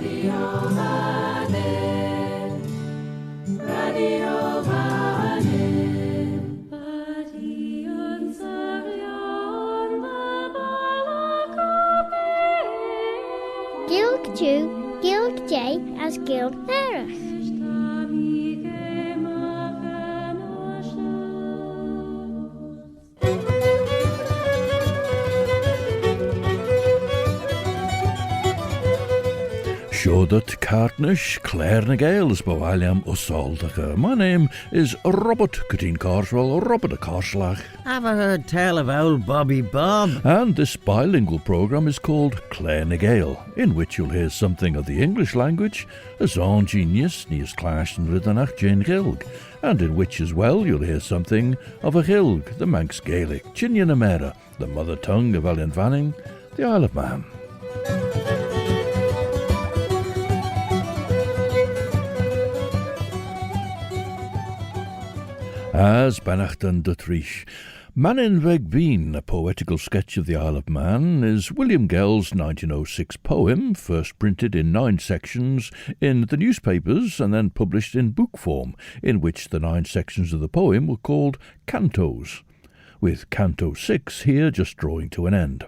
Gilg Jew, Gilg J as Gilg Nerach. Siodat Cartnish, Claare na Gael is Bawaliam Usaldacha. My name is Robert Cutin Carswell, Robert a Carslach. Have I heard tell of old Bobby Bob? And this bilingual programme is called Claare na Gael, in which you'll hear something of the English language, as on genius níos clash and Riddanach Jane Gilg, and in which as well you'll hear something of a Gilg, the Manx Gaelic, Chinian Amera, the mother tongue of Ellen Vanning, the Isle of Man. As Banachtan de Trish, Manin Veg Bean, a poetical sketch of the Isle of Man, is William Gell's 1906 poem, first printed in 9 sections in the newspapers and then published in book form, in which the 9 sections of the poem were called cantos, with Canto 6 here just drawing to an end.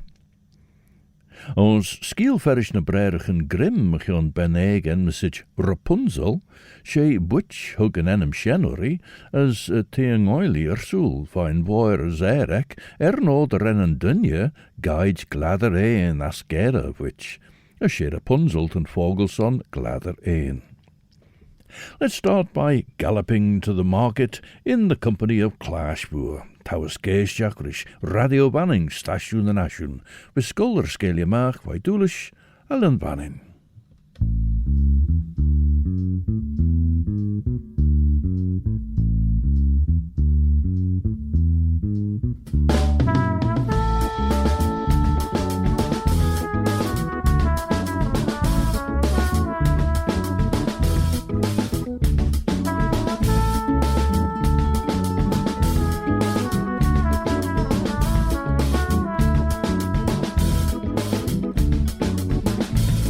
Ons skielferish na breirich en Grimm gion beneg en message Rapunzel, she butch hug an enem shenori, as teang oily soul fine boy as erek, no the rennen dunje, guides gladder een askera of which, a she Rapunzel ten Fogelson gladder een. Let's start by galloping to the market in the company of Claashboer. Towers Gees Jackrish, Radio Banning, Station the Nation, with Scholar Scalia Mark, Vaidulish, Ellen Banning.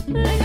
Like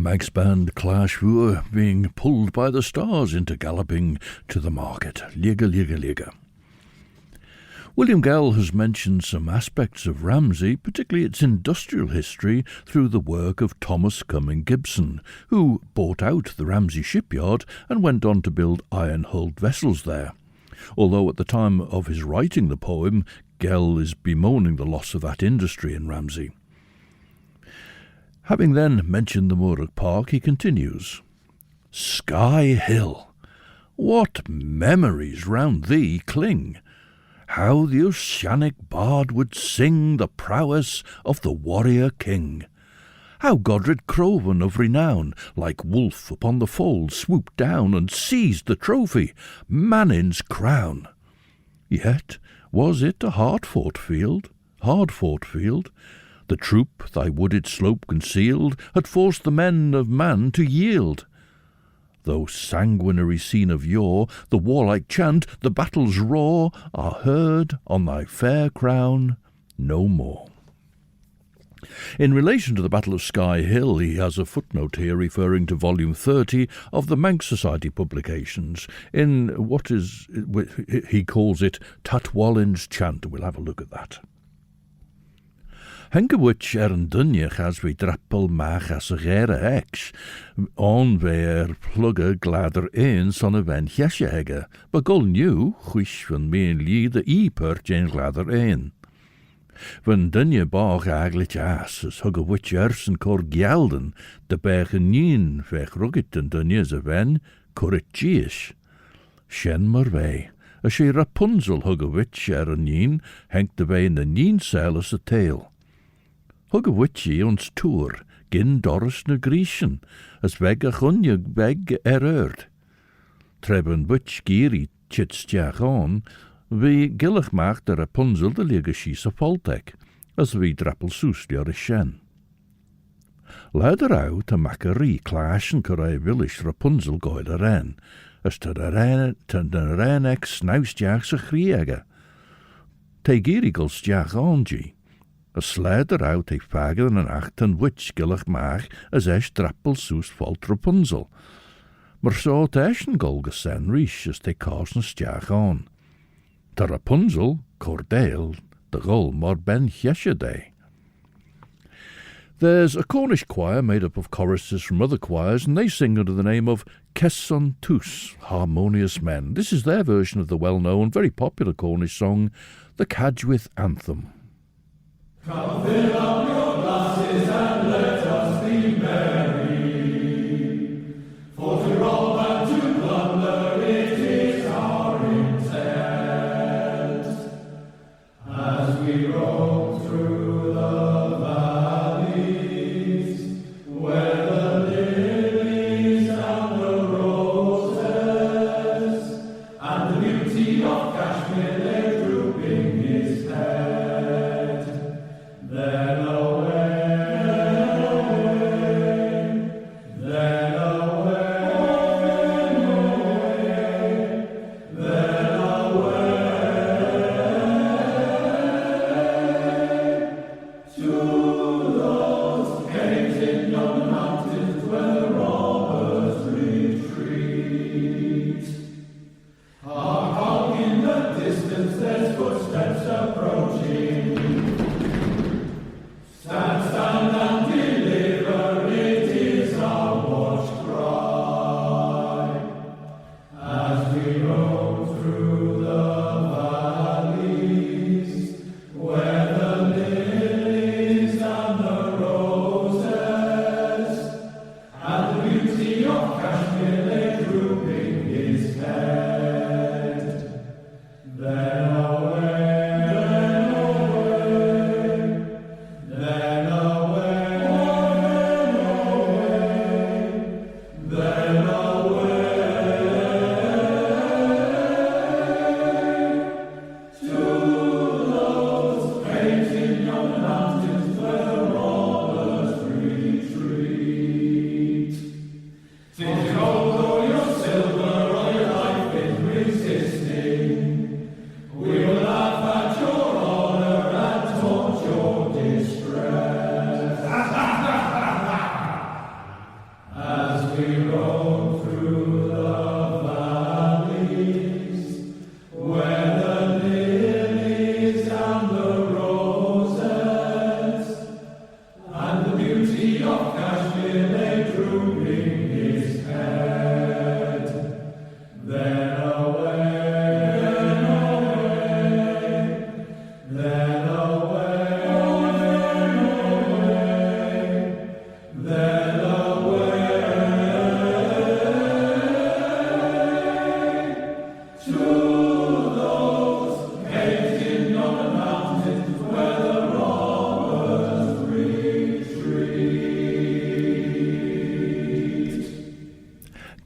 Manx band Claare being pulled by the stars into galloping to the market. Liga, liga, liga. William Gell has mentioned some aspects of Ramsey, particularly its industrial history, through the work of Thomas Cumming Gibson, who bought out the Ramsey shipyard and went on to build iron-hulled vessels there. Although at the time of his writing the poem, Gell is bemoaning the loss of that industry in Ramsey. Having then mentioned the Moorach Park, he continues, Skyhill, what memories round thee cling! How the oceanic bard would sing the prowess of the warrior king! How Godred Crovan of renown, like wolf upon the fold, swooped down and seized the trophy, Mannin's crown! Yet was it a hard-fought field? The troop thy wooded slope concealed had forced the men of man to yield. Though sanguinary scene of yore, the warlike chant, the battle's roar, are heard on thy fair crown no more. In relation to the Battle of Skyhill, he has a footnote here referring to volume 30 of the Manx Society publications, in what is, he calls it, Tatwallin's Chant. We'll have a look at that. Henkewich an dunnech as we drappel mach as a gere ex, on weer plugge glader een son a wen jesje hegge, but gol new, huish van meen lie de e-perch een glader een. Van dunje bog aglich as, as hugge wich ersen cor gelden, de bergen nien, vech ruggit en dunje ze wen, cor it giish. Shen maar wij, as she Rapunzel hugge wich an nien, henk de wij in de nien cel as a tail. Hugge witchie ons toer, gin Doris na Grecian, as weg a chunje weg erurt. Treben witch giri chitstjach on, wie gillig macht de Rapunzel de liege schies a Celtic, as wie drappel soest jaar a shen. Leider out a mackerie clashen corre willish Rapunzel goil a ren, as te de ren ex snuistjach sa griege. Te girigels jach ongie. A sleider out heeft vagen en acht en witch gillig maag as esch drappel soes valt Rapunzel. Maar zo het eschen golge sen rish as te kausen stjach on. De Rapunzel, Cordale, de gol maar ben jesje day. There's a Cornish choir made up of choruses from other choirs, and they sing under the name of Kesson Tus, Harmonious Men. This is their version of the well-known, very popular Cornish song, the Cadgwith Anthem. Come fill up your glasses and let us be merry, for to rob and to plunder it is our intent. As we roam through the valleys, where the lilies and the roses, and the beauty of Kashmir lay drooping his head.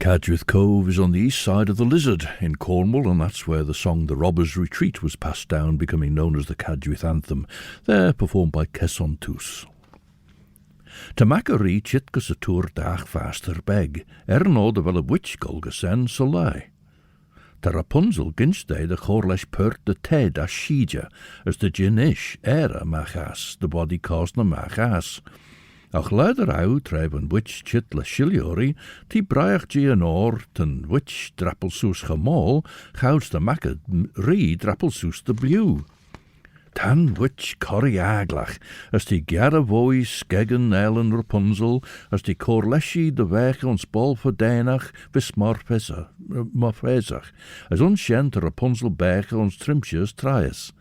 Cadgwith Cove is on the east side of the Lizard in Cornwall, and that's where the song The Robber's Retreat was passed down, becoming known as the Cadgwith Anthem, there performed by Cesson Tus. Ta Macquarie chitgus a tour dach faster beg, no de wel a witch golgasen so lai. Ta Rapunzel ginstay de chorlesh pert de ted as shija, as de ginish era machas, de body caused na machas. Ach leider au treib een witch chit la shiliori, ti braich gi an or, ten witch drappelsoes gemal, gouds de makke ri drappelsoes de blew. Tan witch corrie aglach, as die gerre voi skeggen Ellen Rapunzel, as die corleshi de weg ons bol verdeinach, vis morfezach, as ons shent Rapunzel berge ons trimtjes traes.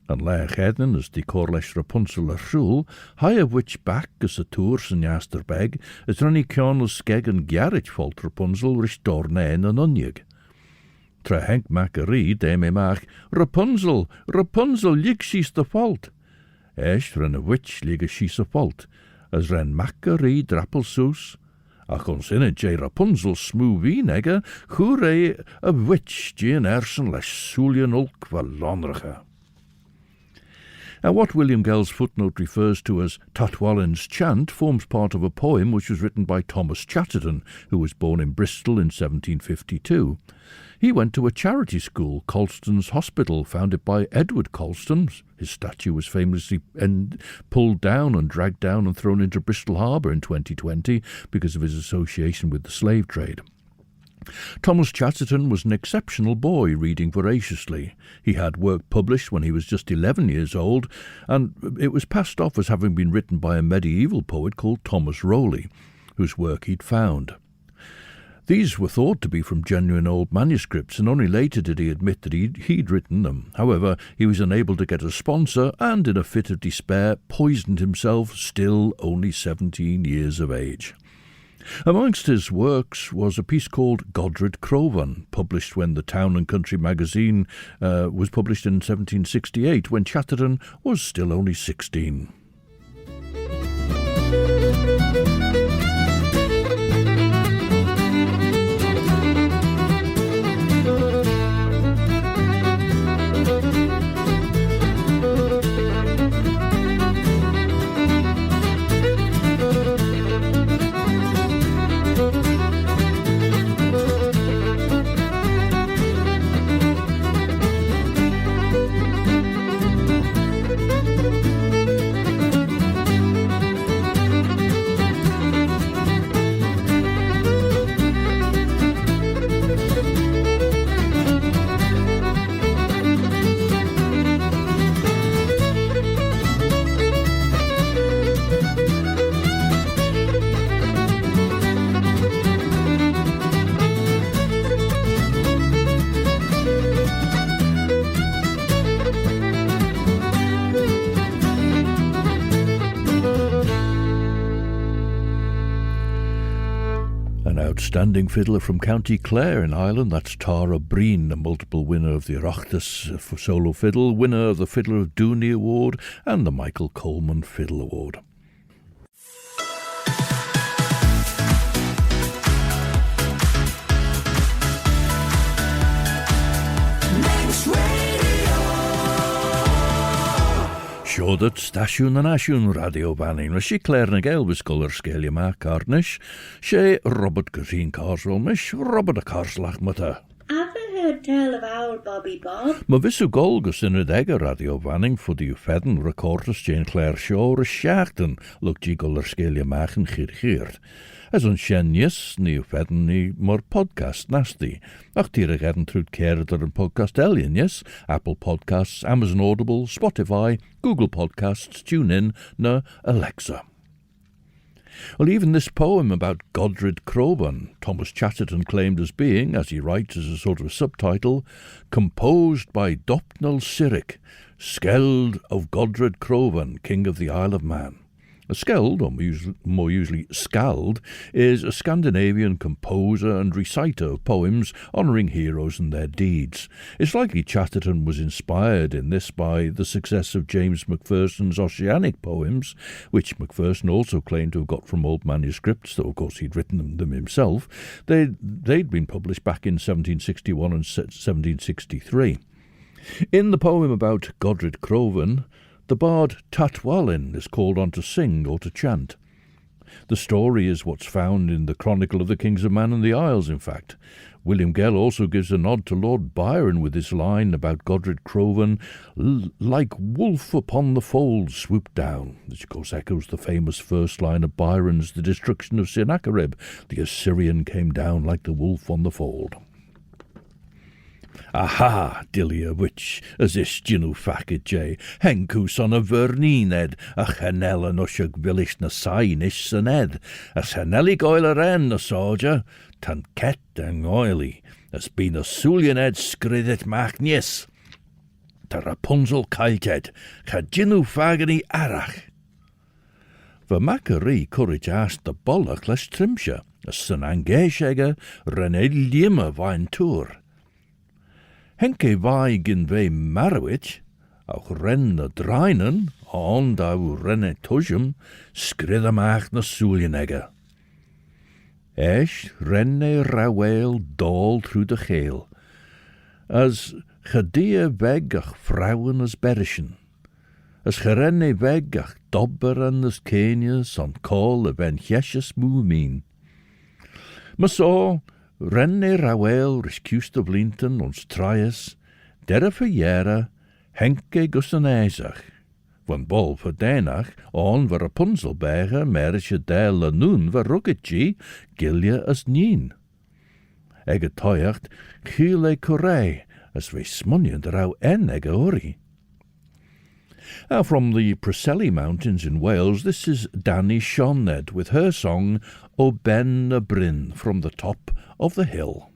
An leich heden as die corlesh Rapunzel a rhul, hai a witch back as a tours en jaster beg, as runny kionel skeggen gerrit volt Rapunzel restore nain an onieg. Tra Henk Macquarie de me mach, Rapunzel, Rapunzel, lig she's the fault. Esh ren a witch lig she's a fault, as ren Macquarie drappelsoes. Ach ons in J. Rapunzel smoovie negger, hooray a witch Jean Ersen lesh Sulian ulk valonrige. Now, what William Gell's footnote refers to as Tatwallin's Chant forms part of a poem which was written by Thomas Chatterton, who was born in Bristol in 1752. He went to a charity school, Colston's Hospital, founded by Edward Colston. His statue was famously pulled down and dragged down and thrown into Bristol Harbour in 2020 because of his association with the slave trade. Thomas Chatterton was an exceptional boy, reading voraciously. He had work published when he was just 11 years old, and it was passed off as having been written by a medieval poet called Thomas Rowley, whose work he'd found. These were thought to be from genuine old manuscripts, and only later did he admit that he'd written them. However, he was unable to get a sponsor, and in a fit of despair poisoned himself, still only 17 years of age. Amongst his works was a piece called Godred Crovan, published when the Town and Country magazine was published in 1768, when Chatterton was still only 16. Outstanding fiddler from County Clare in Ireland, that's Tara Breen, a multiple winner of the Oireachtas for solo fiddle, winner of the Fiddler of Dooney Award and the Michael Coleman Fiddle Award. Sure that Stasiwn and Asiwn radio banning was she Claare na Gael was Guller Scalia Mark Carnish, she Robert Gazine Carswell Mish, Robert a Carslach Mutter. Haven't heard tell of old Bobby Bob. Ma visu Golgus in a dagger radio banning for the Ufedden recorders Jane Claire Shaw a Shachten look G Guller Scalia Mark and Geert. As on Shenjes, ni Ufedden ni more podcast nasty. Ach tira gedden trut Keerder and Podcast Alien, yes? Apple Podcasts, Amazon Audible, Spotify, Google Podcasts, TuneIn, na Alexa. Well, even this poem about Godred Crovan, Thomas Chatterton claimed as being, as he writes as a sort of a subtitle, composed by Dopnal Cyric, Skeld of Godred Crovan, King of the Isle of Man. A skeld, or more usually skald, is a Scandinavian composer and reciter of poems honouring heroes and their deeds. It's likely Chatterton was inspired in this by the success of James Macpherson's Ossianic poems, which Macpherson also claimed to have got from old manuscripts, though of course he'd written them himself. They'd been published back in 1761 and 1763. In the poem about Godred Crovan, the bard Tatwallin is called on to sing or to chant. The story is what's found in the Chronicle of the Kings of Man and the Isles, in fact. William Gell also gives a nod to Lord Byron with his line about Godred Crovan, like wolf upon the fold swooped down, which of course echoes the famous first line of Byron's The Destruction of Sennacherib. The Assyrian came down like the wolf on the fold. Aha, Dilia witch, as istyn nhw ffacid jay, hencw son y fyrnined, a chanel yn osiog vilish na sain ish syned, a chaneli goel yr en na soja, tan ket yng ngoeli, as byn y sŵlianed sgrydet machnius. Ta Rapunzel cailted, cha dynw ffagani arach. Fy macari courage asked the bollach les trimsha, as sy'n angeishega renelium a vain tour. Henke vai gyn fe marwich, auch ren na drainen, ond au renne tusjum, skridamach na soelianegge. Esh renne rawel dol through de geel, as gedie weg ach vrouwen as berishen, as gerenne weg ach dobberen as kenias on call of en jesjes moemien. Maar so, renne rawel riscust of linten ons trias, derre verjere, henke gussenijzach. Van bol verdenach, on ver Rapunzelberge, merische del la noen ver ruggetji, gilje as nien. Ege toiacht, chile correi, as we smunjen rauw en ege ori. Now from the Preseli Mountains in Wales, this is Danny Sioned with her song O Ben y Bryn from the top of the hill.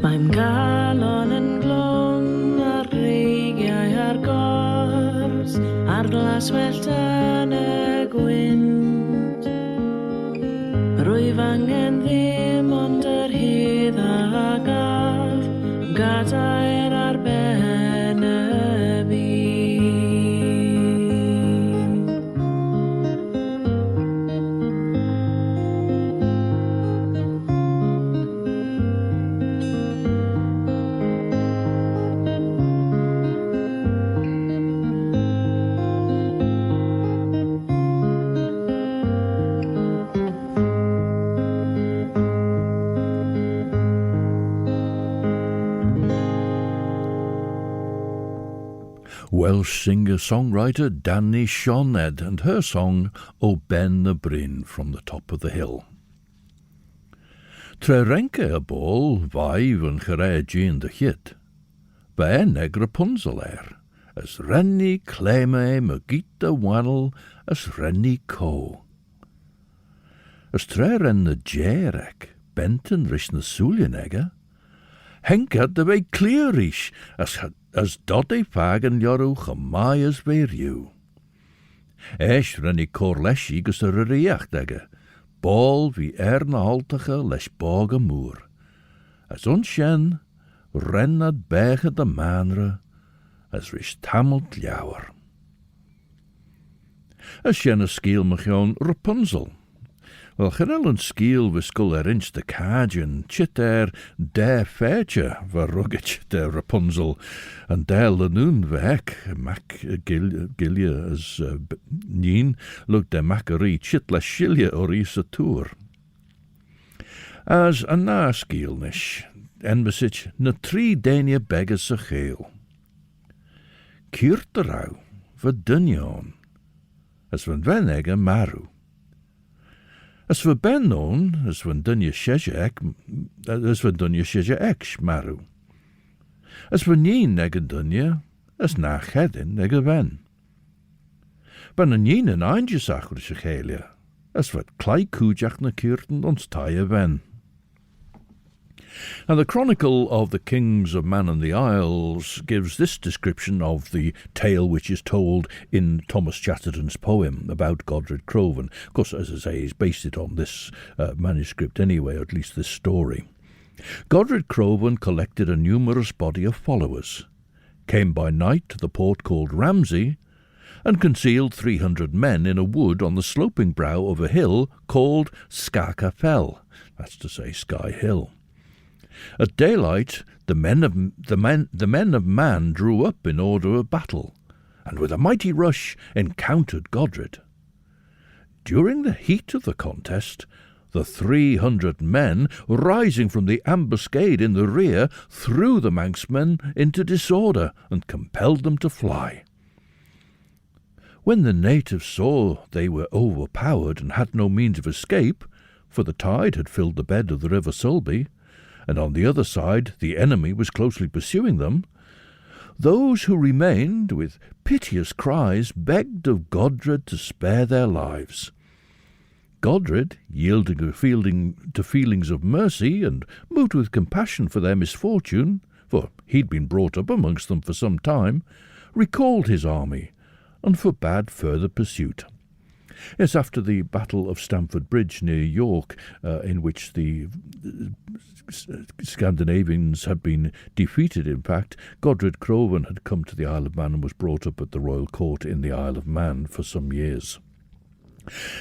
Mae'n galon yn glwm ar greigiau ar gors, ar glas wellt yn y gwynt. Rwyf angen ddim ond yr hedd a gaf, gadair ar ben y byd. Welsh singer-songwriter Dani Sioned and her song O Ben the Bryn from the Top of the Hill. Trerenke y bol faif yn chyrre Jean de Chit. Ba neg Rapunzel as renni cleme me gita wannel as renni co. As treren the jerek benten rish na suljenegge, henkad de way clearish as dodde fagen jorw chamai as veriu. Esh renni corleshi gus er riachtege, bol vi na haltige les bog moer. As onshen rennad bege de manre, as rish tamelt ljouwer. As shen a skiel mechoon Rapunzel. Wel, genel een skiel wiskul inch de kajen, chit der feitje, varugge chit Rapunzel, en der lenoen wek, mac gilje as nien, look de mackerie chit la shilje or is a tour. As a na skielnish, en besich na 3 denia beggars a geel. Kierterau, verdunjon, as van wenegge maru. As for Ben as van dunje shesje ek maru. As for nien nege dunje, as na chedin nege ven. Ben een nien en eindjesach rische gelia, as wat klei koejach na kierten ons taie ven. And the Chronicle of the Kings of Man and the Isles gives this description of the tale which is told in Thomas Chatterton's poem about Godred Crovan. Of course, as I say, he's based it on this manuscript anyway, or at least this story. Godred Crovan collected a numerous body of followers, came by night to the port called Ramsey, and concealed 300 men in a wood on the sloping brow of a hill called Skyhill, that's to say Skyhill. At daylight, the men of man drew up in order of battle, and with a mighty rush encountered Godred. During the heat of the contest, the 300 men, rising from the ambuscade in the rear, threw the Manx men into disorder and compelled them to fly. When the natives saw they were overpowered and had no means of escape, for the tide had filled the bed of the river Sulby, and on the other side the enemy was closely pursuing them, those who remained, with piteous cries, begged of Godred to spare their lives. Godred, yielding to feelings of mercy and moved with compassion for their misfortune, for he'd been brought up amongst them for some time, recalled his army and forbade further pursuit. Yes, after the Battle of Stamford Bridge near York, in which the Scandinavians had been defeated, in fact, Godred Crovan had come to the Isle of Man and was brought up at the royal court in the Isle of Man for some years.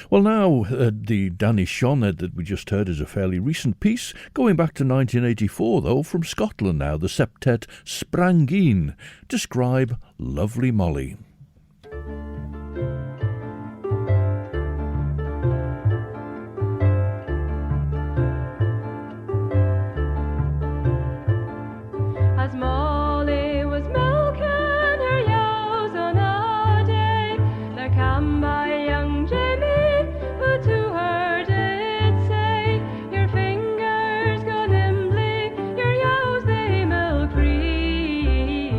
Well, now, the Dani Sioned that we just heard is a fairly recent piece, going back to 1984, though, from Scotland now, the septet Sprangeen, describe Lovely Molly. As Molly was milking her ewes on a day, there came by young Jamie, who to her did say, your fingers go nimbly, your ewes they milk free.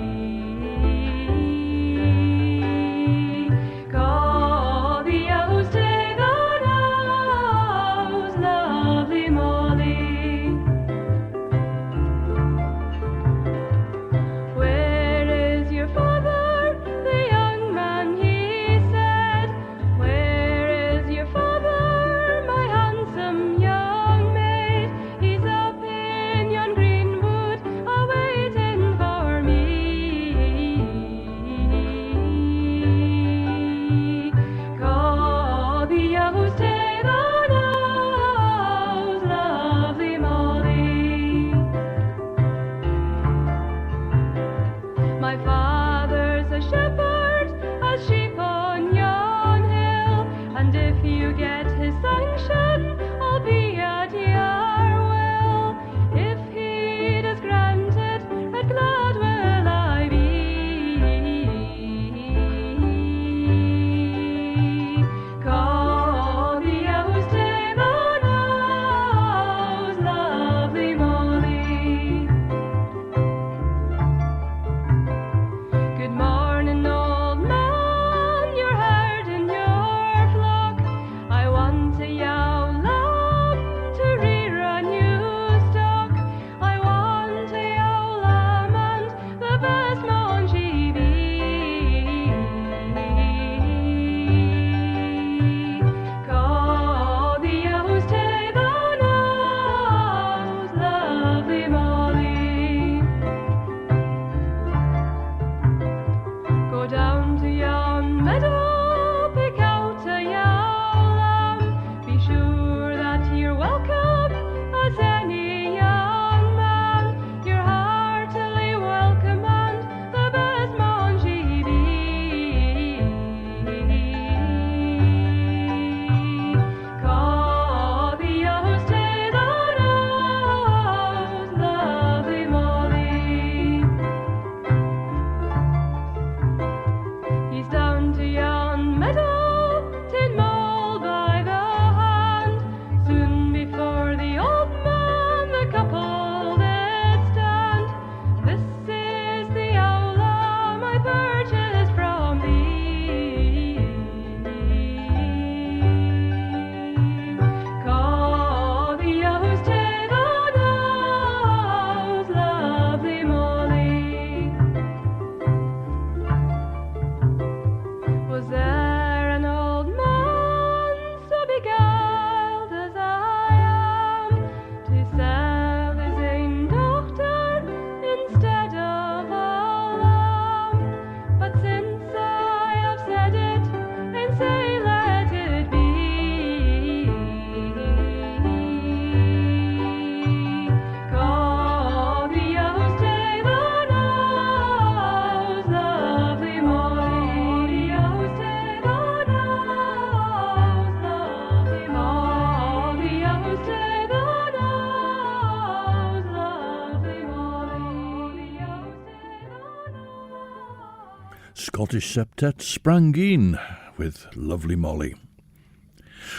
Scottish septet sprang in with lovely Molly.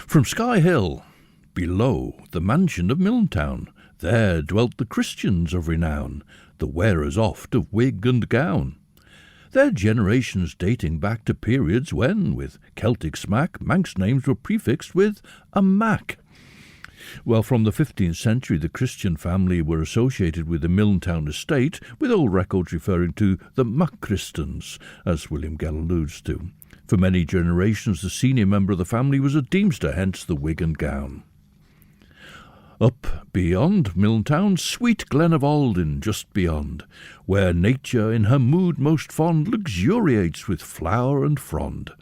From Skyhill, below the mansion of Milntown, there dwelt the Christians of renown, the wearers oft of wig and gown. Their generations dating back to periods when, with Celtic smack, Manx names were prefixed with a Mac. Well, from the 15th century, the Christian family were associated with the Milntown estate, with old records referring to the Machristans, as William Gell alludes to. For many generations, the senior member of the family was a deemster, hence the wig and gown. Up beyond Milntown, sweet Glen of Alden just beyond, where nature in her mood most fond luxuriates with flower and frond.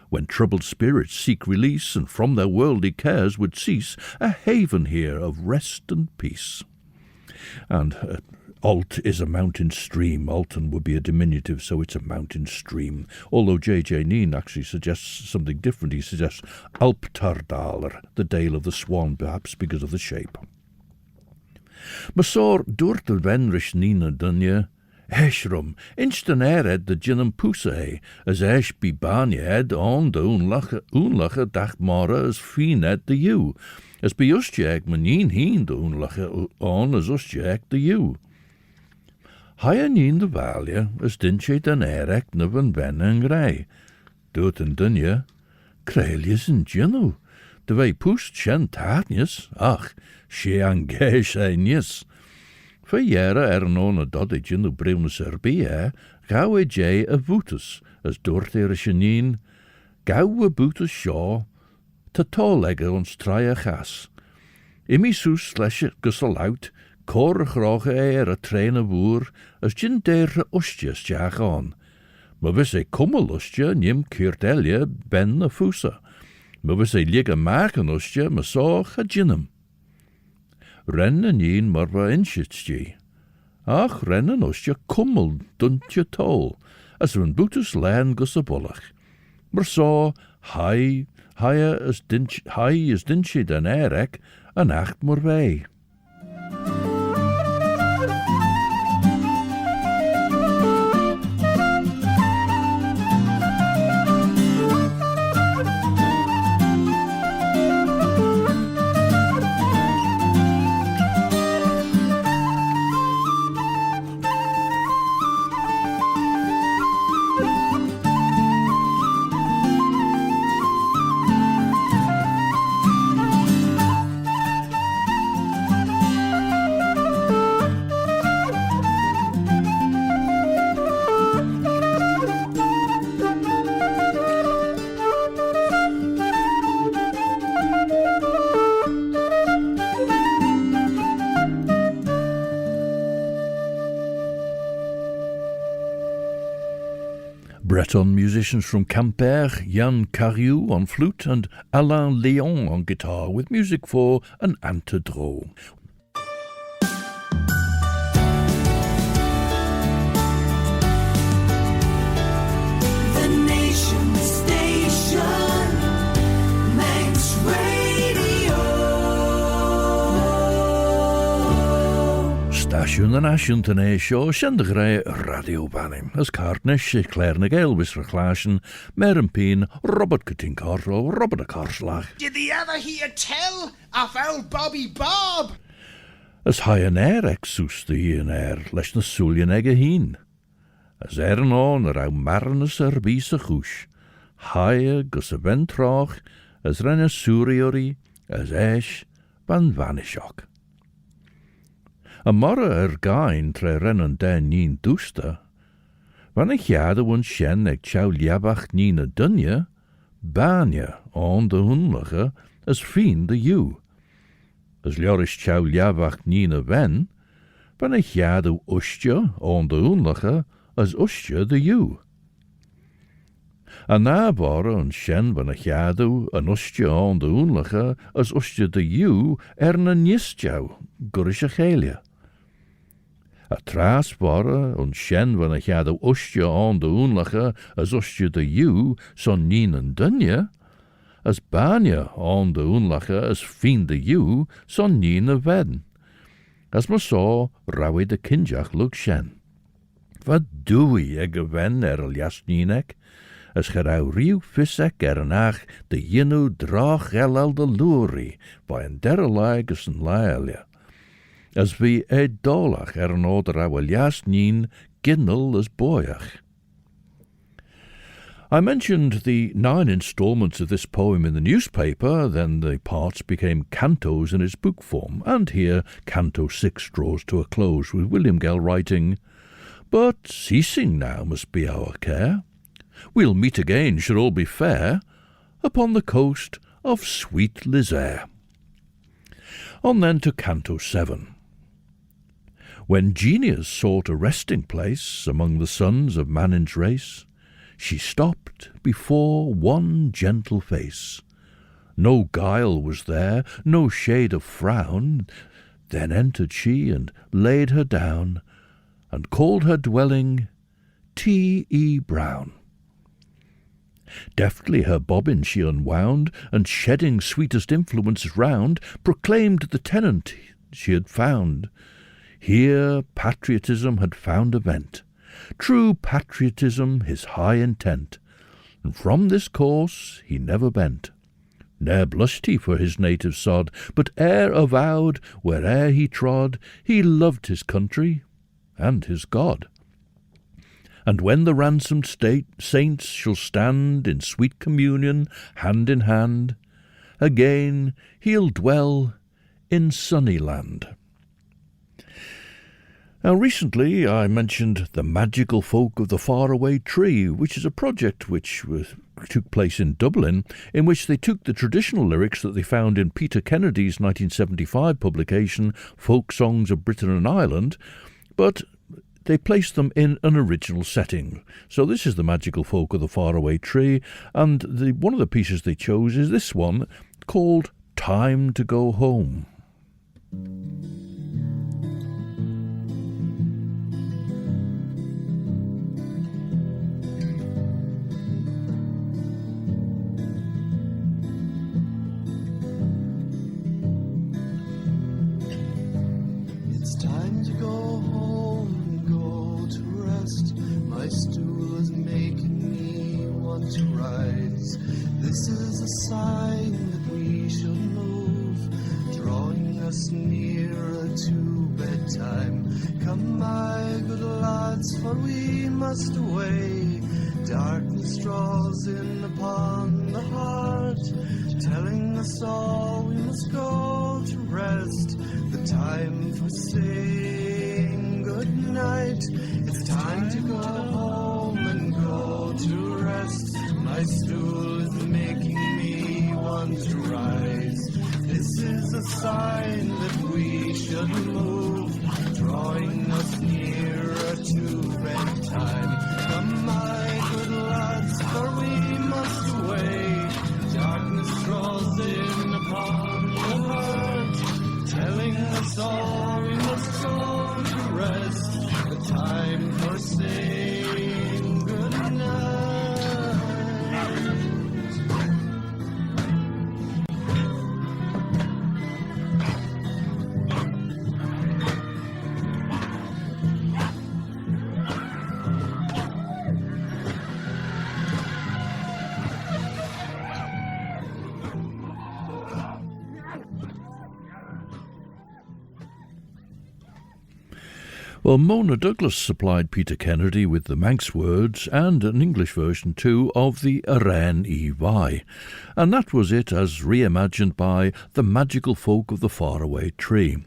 When troubled spirits seek release, and from their worldly cares would cease, a haven here of rest and peace. And Alt is a mountain stream. Alton would be a diminutive, so it's a mountain stream. Although J.J. Neen actually suggests something different. He suggests Alptardaler, the Dale of the Swan, perhaps because of the shape. Masor dŵr dy fenrys Nina Dunya, Eshrum, instan ered the Jinnam Pusa, as Esh be Barnyed on the Unlacha dach Mara as Feened the U, as be Ustjag Manin heen the Unlacha on as Ustjag the U. Haya nien de valje, as dinche dan erek na van ben en grij. Doet en dunje, kreiljes en jinnu. De wei poest chen taatjes, ach, she an geis einjes. Voor jaren on a dodde jinnu brewne serbie, gauw e jay a voetus, as doort er a shenien, gauw a boetus shaw, te tollegge ons traie gas. Imi soes slesje gussel out, Cor graag a train woer, as gin deir ustjes jaag on. Maar wis kummel ustje, nim keurtelje ben a fusa. Maar wis ligge maken ustje, maar soch a ginnum. Rennen nien maar wa inschitje. Ach, rennen ustje kummel duntje tol, as een boetes laan gus a bullig. Maar so, hai is dinche den erek, en acht maar wij. Breton musicians from Quimper, Yann Cariou on flute and Alain Léon on guitar, with music for an antedro. The Nation Station, Manx Radio. Station and Ashen Tene Show, Shendegrei Radio Banning, as Cartnish, Claare na Gael, Wisser Clashen, Meren Peen, Robert Cutting-Carro, Robert a Carslach. Did the ever hear tell of old Bobby Bob? As high an air exus the Ian air, lesh na Sullian egg a heen. As erin on rau marnus bis a chush, higher gus a ventroch, as ren a suriori, as esh van vanishok. A morra gain tre rennen den nien dusta. Van ik jade won shen ek chau liabach nien a dunje, banja on de hunlige, as fien de ju. As ljorish chau liabach nien a ven, van ik jade ustje on de hunlige, as ustje de ju. A na borre een shen van ik jade an ustje on de hunlige, as ustje de ju na njistjau, gurish a gelia. A tras borre een shen van ik jade ustje on de hunlige, as ustje de ju, son nien en dunje, as banja on de hunlige, as fien de ju, son nien a ven. As ma saw, rawi de kinjach luk shen. Wat dwi ag y fen liasninek, as gerau riw fysec nach de yinu drach elal de luri, by en derrelag as yn laelia. As vi dolach order our liasnin ginnel as boyach. I mentioned the 9 instalments of this poem in the newspaper, then the parts became cantos in its book form, and here Canto 6 draws to a close with William Gell writing, "But ceasing now must be our care. We'll meet again, should all be fair, upon the coast of sweet Lizare." On then to Canto 7. When Genius sought a resting place among the sons of Manin's race, she stopped before one gentle face. No guile was there, no shade of frown. Then entered she and laid her down, and called her dwelling T.E. Brown. Deftly her bobbin she unwound, and shedding sweetest influences round, proclaimed the tenant she had found. Here patriotism had found a vent, true patriotism his high intent, and from this course he never bent. Ne'er blushed he for his native sod, but ere avowed, where'er he trod, he loved his country and his God. And when the ransomed saints shall stand in sweet communion, hand in hand, again he'll dwell in sunny land. Now recently I mentioned the magical folk of the faraway tree, which is a project which took place in Dublin, in which they took the traditional lyrics that they found in Peter Kennedy's 1975 publication, Folk Songs of Britain and Ireland, but they placed them in an original setting. So this is the magical folk of the faraway tree, and one of the pieces they chose is this one, called Time to Go Home. This is a sign that we should move, drawing us nearer to bedtime. Come, my good lads, for we must away. Darkness draws in upon the heart, telling us all we must go to rest. The time for saying good night. It's time to go home and go to rest. My stool is making me want to rise. This is a sign that we should move, drawing us nearer to bedtime. Come, my good lads, for we must away. Darkness draws in upon the heart, telling us all we must go to rest. The time for saying good night. Well, Mona Douglas supplied Peter Kennedy with the Manx words and an English version too of the Aran y Vai, and that was it as reimagined by the magical folk of the faraway tree.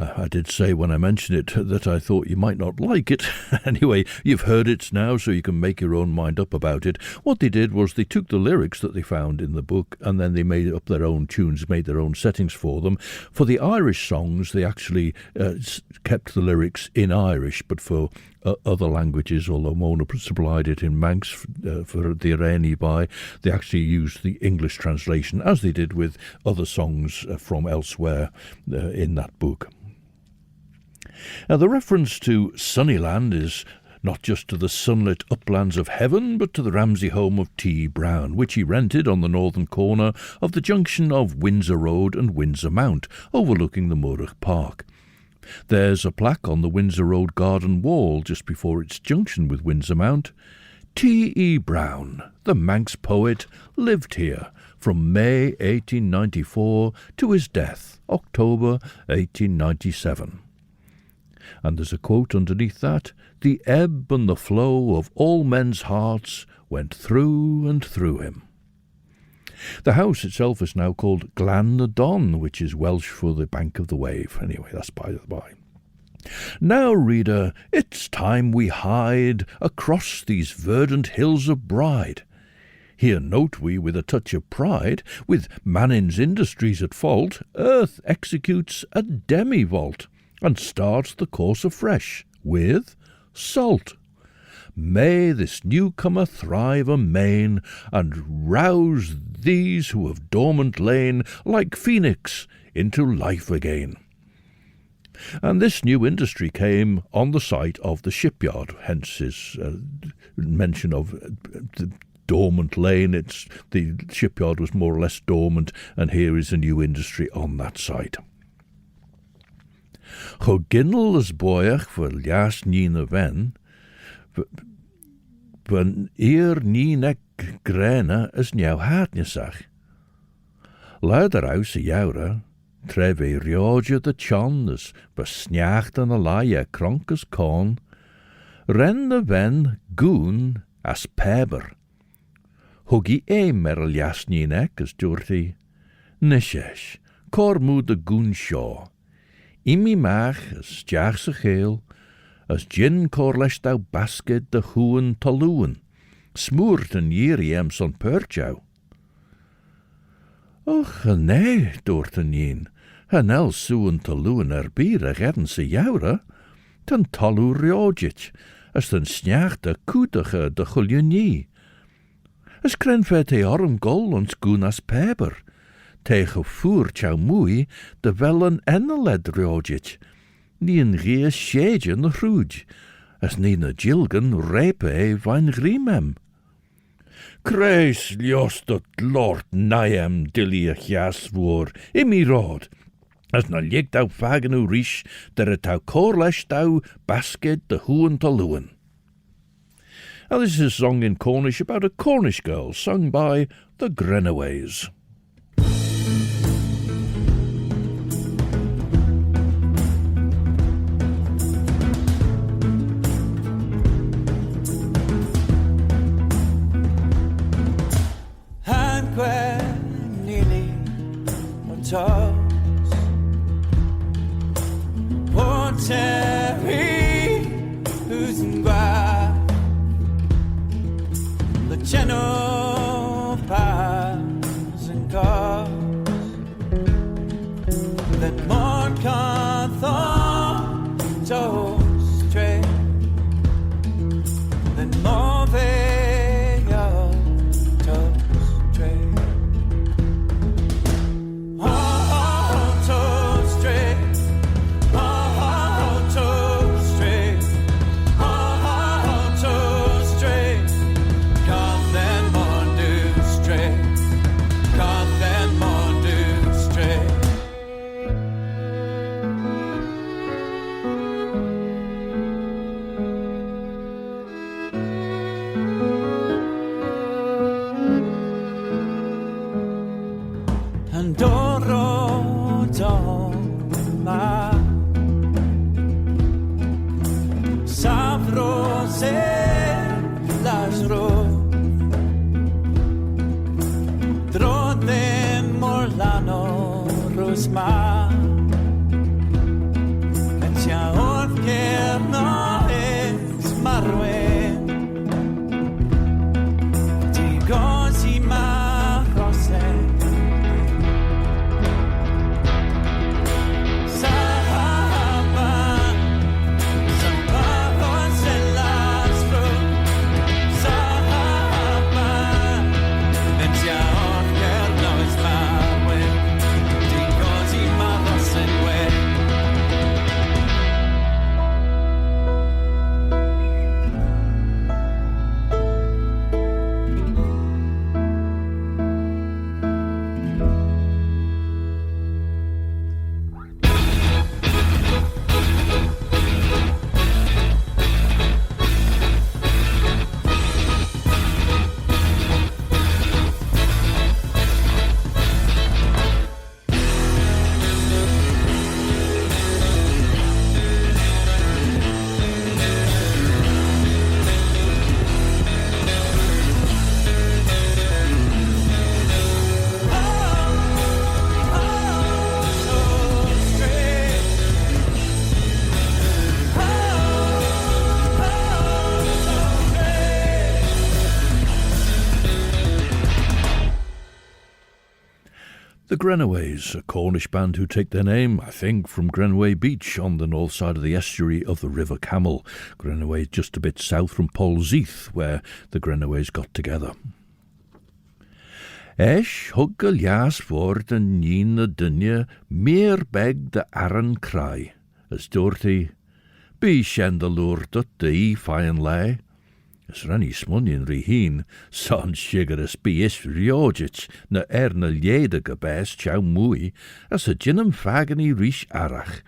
I did say when I mentioned it that I thought you might not like it. Anyway, you've heard it now, so you can make your own mind up about it. What they did was they took the lyrics that they found in the book and then they made up their own tunes, made their own settings for them. For the Irish songs, they actually kept the lyrics in Irish, but for other languages, although Mona supplied it in Manx for the Irene by, they actually used the English translation, as they did with other songs from elsewhere in that book. Now, the reference to Sunnyland is not just to the sunlit uplands of heaven, but to the Ramsey home of T. Brown, which he rented on the northern corner of the junction of Windsor Road and Windsor Mount, overlooking the Moorach Park. There's a plaque on the Windsor Road garden wall just before its junction with Windsor Mount. T.E. Brown, the Manx poet, lived here from May 1894 to his death, October 1897. And there's a quote underneath that: "The ebb and the flow of all men's hearts went through and through him." The house itself is now called Glan na Don, which is Welsh for the bank of the wave. Anyway, that's by the by. Now, reader, it's time we hide across these verdant hills of Bride. Here note we with a touch of pride, with Mannin's industries at fault, Earth executes a demi-vault, and starts the course afresh with salt. May this newcomer thrive amain, and rouse these who have dormant lain, like phoenix, into life again. And this new industry came on the site of the shipyard, hence his mention of the dormant lane. The shipyard was more or less dormant, and here is a new industry on that site. Cho ginnel as boiach voor lias nina ven, van eer ninek grena as nieuw hartjesach. Luiderhuis a joure, tref e rioge de chon as besnacht an a laie kronk as corn, ren de ven goon as peber. Huggy mer al lias ninek as durti, nishesh, cor moed de goon shaw. Imi mach as jach sa Gael, as gin corlesh thou basket de hoen taloen, smoort en jiri em son perchou. Och, nee, doort en jen, en el soen taloen bier a redden se joure, ten talu riogit, as ten snach de koetige de chuljunie. As kren vet e arm gol ons goen as peber, tegen voer tjou moei de wel een enneled riogit, nie een rie shege in de roeg, as nie na jilgen repe e van grimem. Kreis lios dat lord naem dilly jas voor, imi rod, as na lig dau fagen u rish, der het au corlesh dau basket de hoen taloen. Now this is a song in Cornish about a Cornish girl, sung by the Grenaways. Toes poor Terry who's in gwa the channel pass and cars that more can thought toes straight than more veil toes straight. Last The Grenaways, a Cornish band who take their name, I think, from Grenaway Beach on the north side of the estuary of the River Camel. Grenaway just a bit south from Polzeath, where the Grenaways got together. Esh hugga lias ford yn nin y dynia, meer beg de aran cry. As Dorothy, be shen the lure dut de fine lay. As ranny smunnion riheen, son shigerus be is riogich, na na lieda gabes chow mui, as a jinnum fagany rish arach.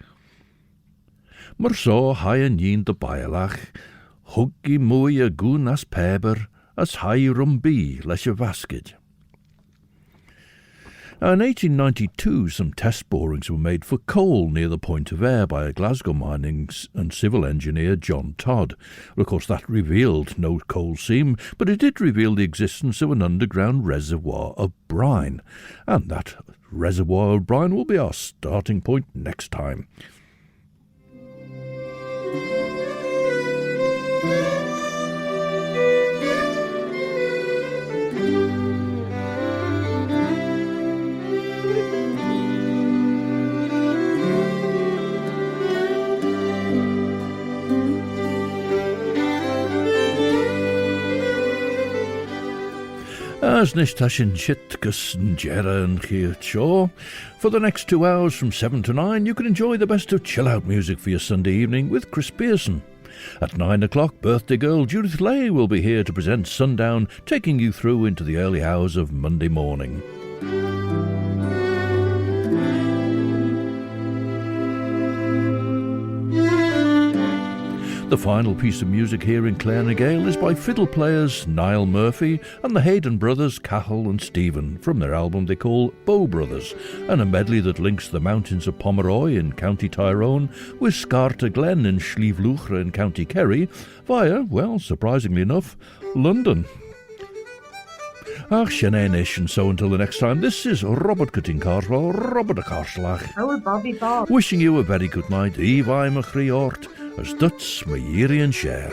Mar so high and yin de bailach, huggy mui a goon as peber, as high rum be lesh a vasket. In 1892, some test borings were made for coal near the Point of Ayr by a Glasgow mining and civil engineer, John Todd. Well, of course, that revealed no coal seam, but it did reveal the existence of an underground reservoir of brine. And that reservoir of brine will be our starting point next time. As Nishtashin Chitkus and Jera and Shaw. For the next 2 hours from 7 to 9, you can enjoy the best of chill-out music for your Sunday evening with Chris Pearson. At 9 o'clock, birthday girl Judith Lay will be here to present Sundown, taking you through into the early hours of Monday morning. The final piece of music here in Claare and Gael is by fiddle players Niall Murphy and the Hayden brothers Cathal and Stephen from their album they call Bow Brothers, and a medley that links the mountains of Pomeroy in County Tyrone with Scarta Glen in Slievluchra in County Kerry via, well, surprisingly enough, London. Ach, Sinead, and so until the next time, this is Robert Cutting Carswell, Robert a Carslach. Oh, Bobby Bob. Wishing you a very good night, Eve I'm a Chriort, as Duts my Yiri and Share.